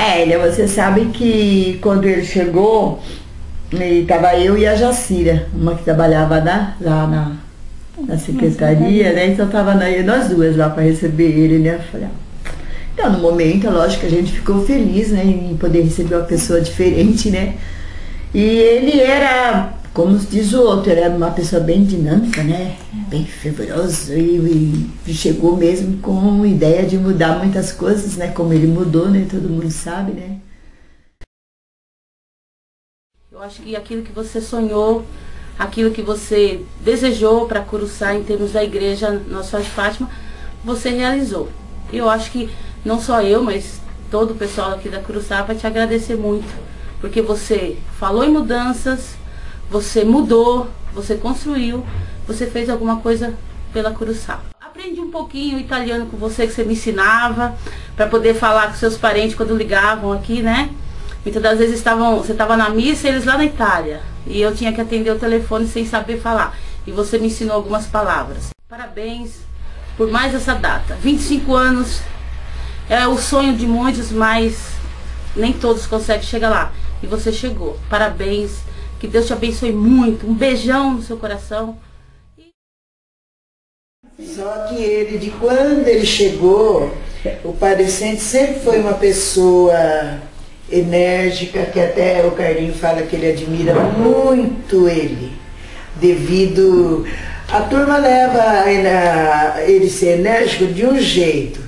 Elia, você sabe que quando ele chegou, estava eu e a Jacira, uma que trabalhava lá na secretaria, né? Então tava nós duas lá para receber ele, né? Eu falei, então no momento, lógico que a gente ficou feliz, né, em poder receber uma pessoa diferente, né? E ele era, como diz o outro, era uma pessoa bem dinâmica, né? Bem fervoroso e chegou mesmo com ideia de mudar muitas coisas, né? Como ele mudou, né? Todo mundo sabe, né? Eu acho que aquilo que você sonhou, aquilo que você desejou para Curuçá em termos da igreja Nossa Senhora de Fátima, você realizou. Eu acho que não só eu, mas todo o pessoal aqui da Curuçá vai te agradecer muito, porque você falou em mudanças, você mudou, você construiu, você fez alguma coisa pela Curuçá. Aprendi um pouquinho italiano com você, que você me ensinava, para poder falar com seus parentes quando ligavam aqui, né? Muitas das vezes você estava na missa e eles lá na Itália. E eu tinha que atender o telefone sem saber falar. E você me ensinou algumas palavras. Parabéns por mais essa data. 25 anos é o sonho de muitos, mas nem todos conseguem chegar lá. E você chegou. Parabéns. Que Deus te abençoe muito. Um beijão no seu coração. Só que ele, de quando ele chegou, o Padre Vicente sempre foi uma pessoa enérgica, que até o Carlinho fala que ele admira muito ele, devido... A turma leva ele ser enérgico de um jeito,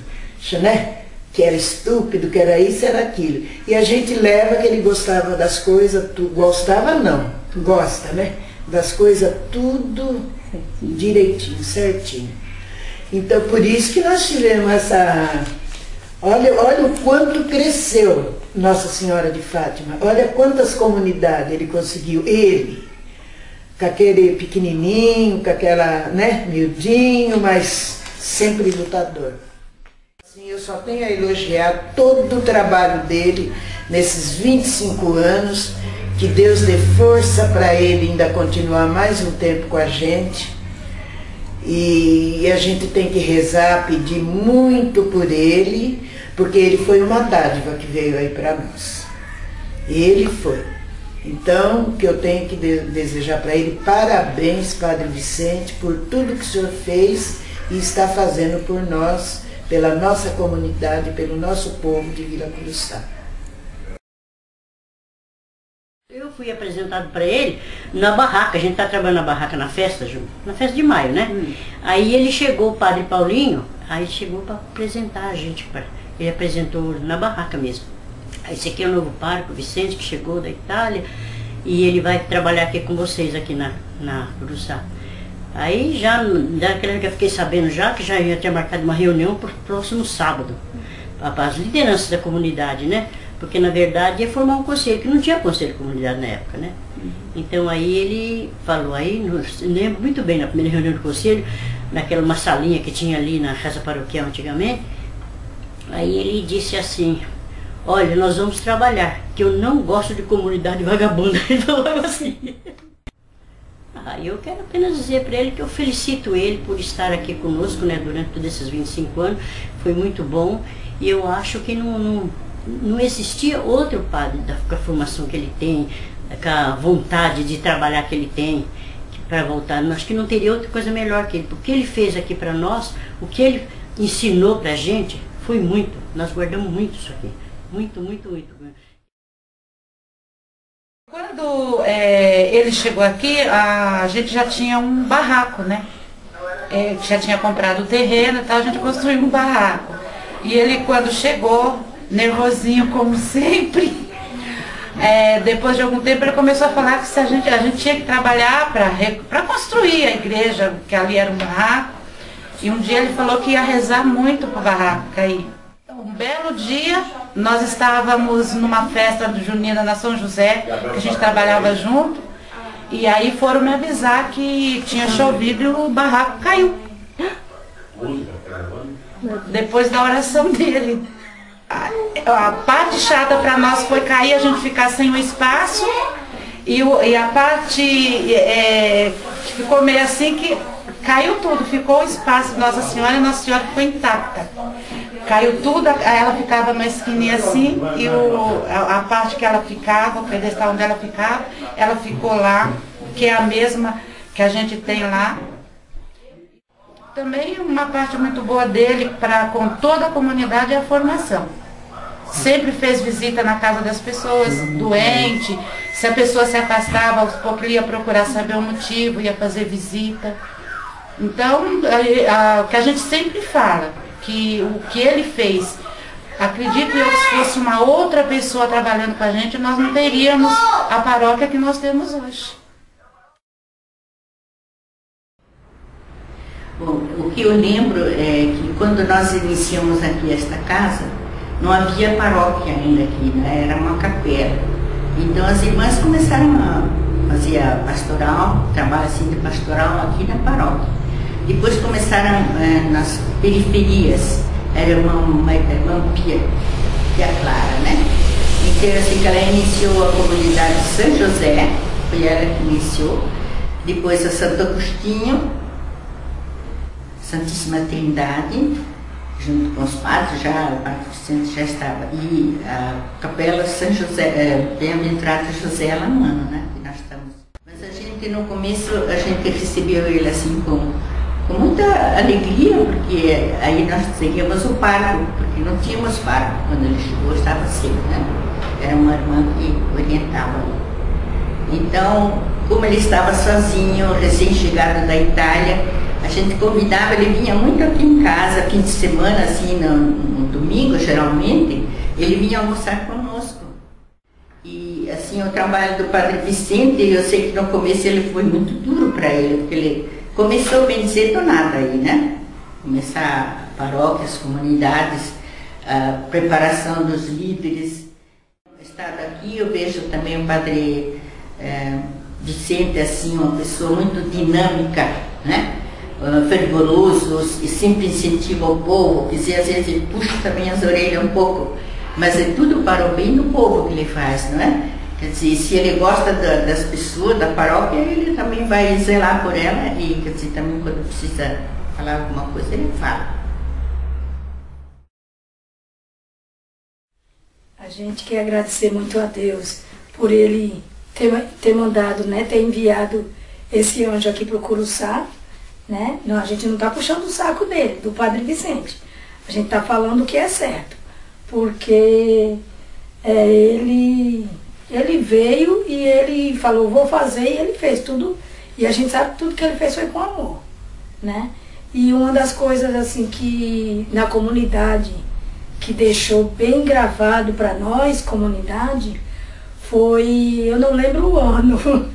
né? Que era estúpido, que era isso, era aquilo. E a gente leva que ele gostava das coisas, gostava não, gosta, né? Das coisas tudo direitinho, certinho. Então por isso que nós tivemos essa... Olha o quanto cresceu Nossa Senhora de Fátima. Olha quantas comunidades ele conseguiu. Ele, com aquele pequenininho, com aquela, né, miudinho, mas sempre lutador. Assim, eu só tenho a elogiar todo o trabalho dele nesses 25 anos. Que Deus dê força para ele ainda continuar mais um tempo com a gente. E a gente tem que rezar, pedir muito por ele, porque ele foi uma dádiva que veio aí para nós. Ele foi. Então, o que eu tenho que desejar para ele, parabéns, Padre Vicente, por tudo que o senhor fez e está fazendo por nós, pela nossa comunidade, pelo nosso povo de Vila Curuçá. Eu fui apresentado para ele na barraca, a gente está trabalhando na barraca na festa de maio, né? Aí ele chegou, o Padre Paulinho, aí chegou para apresentar a gente, ele apresentou na barraca mesmo. Aí esse aqui é o novo pároco, o Vicente, que chegou da Itália, e ele vai trabalhar aqui com vocês aqui na Curuçá. Aí já, daquela que eu fiquei sabendo já, que já ia ter marcado uma reunião para o próximo sábado, para as lideranças da comunidade, né? Porque na verdade ia formar um conselho, que não tinha conselho de comunidade na época, né? Então aí ele falou, aí, lembro muito bem, na primeira reunião do conselho, naquela uma salinha que tinha ali na casa paroquial antigamente, aí ele disse assim, olha, nós vamos trabalhar, que eu não gosto de comunidade vagabunda. Ele falou assim. Eu quero apenas dizer para ele que eu felicito ele por estar aqui conosco, né, durante todos esses 25 anos, foi muito bom, e eu acho que não existia outro padre com a formação que ele tem, com a vontade de trabalhar que ele tem, para voltar. Acho que não teria outra coisa melhor que ele. O que ele fez aqui para nós, o que ele ensinou para a gente, foi muito. Nós guardamos muito isso aqui. Muito, muito, muito. Quando ele chegou aqui, a gente já tinha um barraco, né? Já tinha comprado o terreno e tal, a gente construiu um barraco. E ele, quando chegou, nervosinho como sempre, depois de algum tempo ele começou a falar que a gente tinha que trabalhar para construir a igreja, que ali era um barraco. E um dia ele falou que ia rezar muito para o barraco cair. Um belo dia, nós estávamos numa festa junina na São José, que a gente trabalhava junto, e aí foram me avisar que tinha chovido e o barraco caiu. Depois da oração dele. A parte chata para nós foi cair, a gente ficar sem o espaço, e a parte ficou meio assim que caiu tudo, ficou o espaço Nossa Senhora, e Nossa Senhora ficou intacta. Caiu tudo, ela ficava na esquininha assim, e a parte que ela ficava, o pedestal onde ela ficou lá, que é a mesma que a gente tem lá. Também uma parte muito boa dele com toda a comunidade é a formação. Sempre fez visita na casa das pessoas, doente, se a pessoa se afastava, aos poucos ele ia procurar saber o motivo, ia fazer visita. Então, o que a gente sempre fala, que o que ele fez, acredito eu que se fosse uma outra pessoa trabalhando com a gente, nós não teríamos a paróquia que nós temos hoje. Bom, o que eu lembro é que quando nós iniciamos aqui esta casa, não havia paróquia ainda aqui, né? Era uma capela. Então as irmãs começaram a fazer pastoral, trabalho assim de pastoral aqui na paróquia. Depois começaram nas periferias, era uma irmã Pia Clara, né? Então assim que ela iniciou a comunidade de São José, foi ela que iniciou. Depois a Santo Agostinho, Santíssima Trindade, junto com os padres, o Padre Vicente já estava, e a Capela São José, Bem-aventurado José Alamano, né, que nós estamos. Mas a gente, no começo, a gente recebeu ele assim com muita alegria, porque aí nós seguíamos o parco, porque não tínhamos parco quando ele chegou, estava cedo, né? Era uma irmã que orientava. Então, como ele estava sozinho, recém-chegado da Itália, a gente convidava, ele vinha muito aqui em casa, fim de semana, assim, no domingo, geralmente, ele vinha almoçar conosco. E, assim, o trabalho do Padre Vicente, eu sei que no começo ele foi muito duro para ele, porque ele começou bem cedo nada aí, né? Começar a paróquia, as comunidades, a preparação dos líderes. Estado aqui, eu vejo também o Padre Vicente, assim, uma pessoa muito dinâmica, né? Fervoroso e sempre incentiva o povo, quer dizer, às vezes ele puxa também as orelhas um pouco, mas é tudo para o bem do povo que ele faz, não é? Quer dizer, se ele gosta das pessoas, da paróquia, ele também vai zelar por ela e, quer dizer, também quando precisa falar alguma coisa, ele fala. A gente quer agradecer muito a Deus por ele ter mandado, né, ter enviado esse anjo aqui para o Curuçá. Né? Não, a gente não está puxando o saco dele, do Padre Vicente. A gente está falando o que é certo. Porque ele veio e ele falou, vou fazer, e ele fez tudo. E a gente sabe que tudo que ele fez foi com amor. Né? E uma das coisas assim que na comunidade, que deixou bem gravado para nós, comunidade, foi, eu não lembro o ano,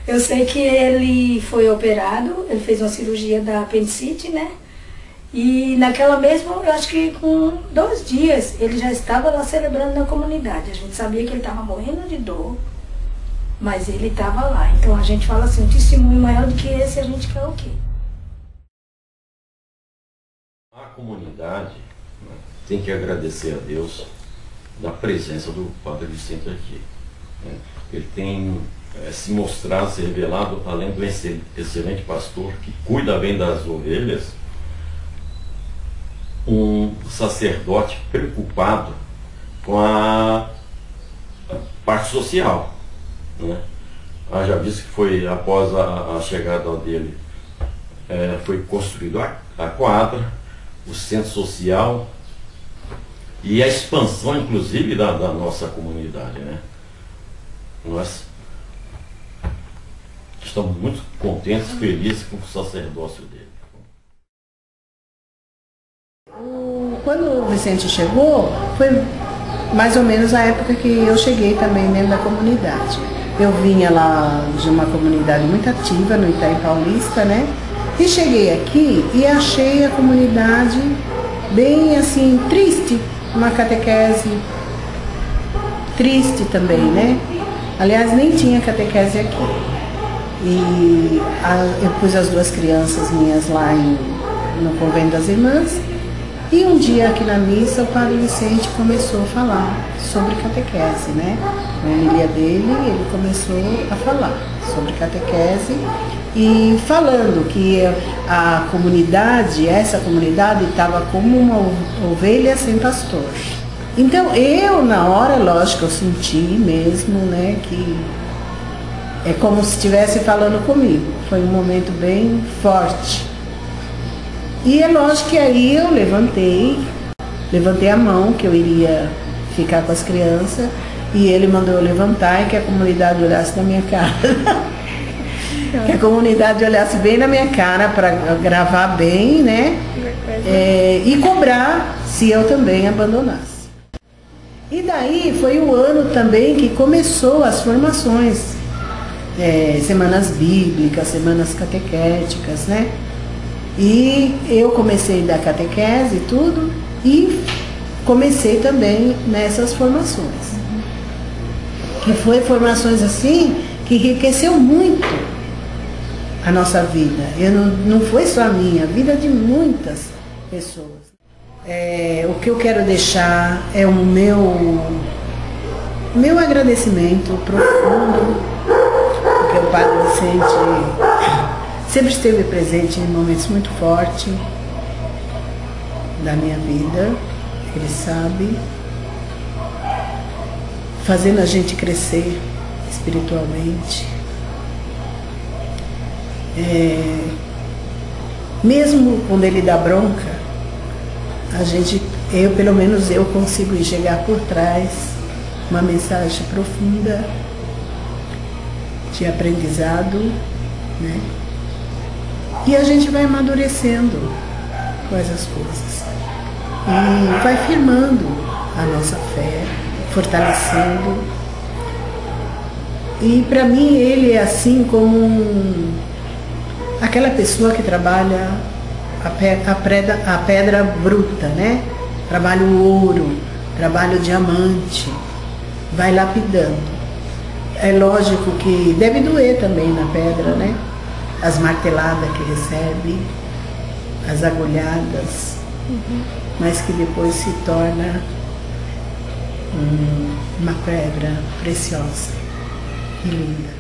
eu sei que ele foi operado, ele fez uma cirurgia da apendicite, né? E naquela mesma, eu acho que com 2 dias, ele já estava lá celebrando na comunidade. A gente sabia que ele estava morrendo de dor, mas ele estava lá. Então a gente fala assim, um testemunho maior do que esse, a gente quer o quê? A comunidade, né, tem que agradecer a Deus da presença do Padre Vicente aqui. Né? Ele tem se mostrado, se revelado, além do excelente pastor que cuida bem das ovelhas, um sacerdote preocupado com a parte social. Né? Já visto que foi após a chegada dele, foi construído a quadra, o centro social e a expansão, inclusive, da nossa comunidade. Né? Nós estamos muito contentes, felizes com o sacerdócio dele. Quando o Vicente chegou, foi mais ou menos a época que eu cheguei também dentro da comunidade. Eu vinha lá de uma comunidade muito ativa no Itaim Paulista, né? E cheguei aqui e achei a comunidade bem assim, triste, uma catequese triste também, né? Aliás, nem tinha catequese aqui. E eu pus as 2 crianças minhas lá no convento das irmãs. E um dia aqui na missa o Padre Vicente começou a falar sobre catequese, né? Na homilia dele, ele começou a falar sobre catequese e falando que a comunidade, essa comunidade estava como uma ovelha sem pastor. Então eu, na hora, lógico, eu senti mesmo, né, que é como se estivesse falando comigo. Foi um momento bem forte. E é lógico que aí eu levantei a mão, que eu iria ficar com as crianças, e ele mandou eu levantar e que a comunidade olhasse na minha cara. Que a comunidade olhasse bem na minha cara para gravar bem, né? E cobrar se eu também abandonasse. E daí foi o ano também que começou as formações, semanas bíblicas, semanas catequéticas, né? E eu comecei da catequese e tudo, e comecei também nessas formações. Que foi formações assim, que enriqueceu muito a nossa vida. Não foi só a minha, a vida de muitas pessoas. O que eu quero deixar é o meu agradecimento profundo, porque o Padre Vicente sempre esteve presente em momentos muito fortes da minha vida, ele sabe, fazendo a gente crescer espiritualmente. Mesmo quando ele dá bronca, pelo menos eu consigo enxergar por trás uma mensagem profunda de aprendizado, né? E a gente vai amadurecendo com essas coisas. E vai firmando a nossa fé, fortalecendo. E para mim ele é assim como aquela pessoa que trabalha a pedra bruta, né? Trabalha o ouro, trabalha o diamante, vai lapidando. É lógico que deve doer também na pedra, né? As marteladas que recebe, as agulhadas, mas que depois se torna uma pedra preciosa e linda.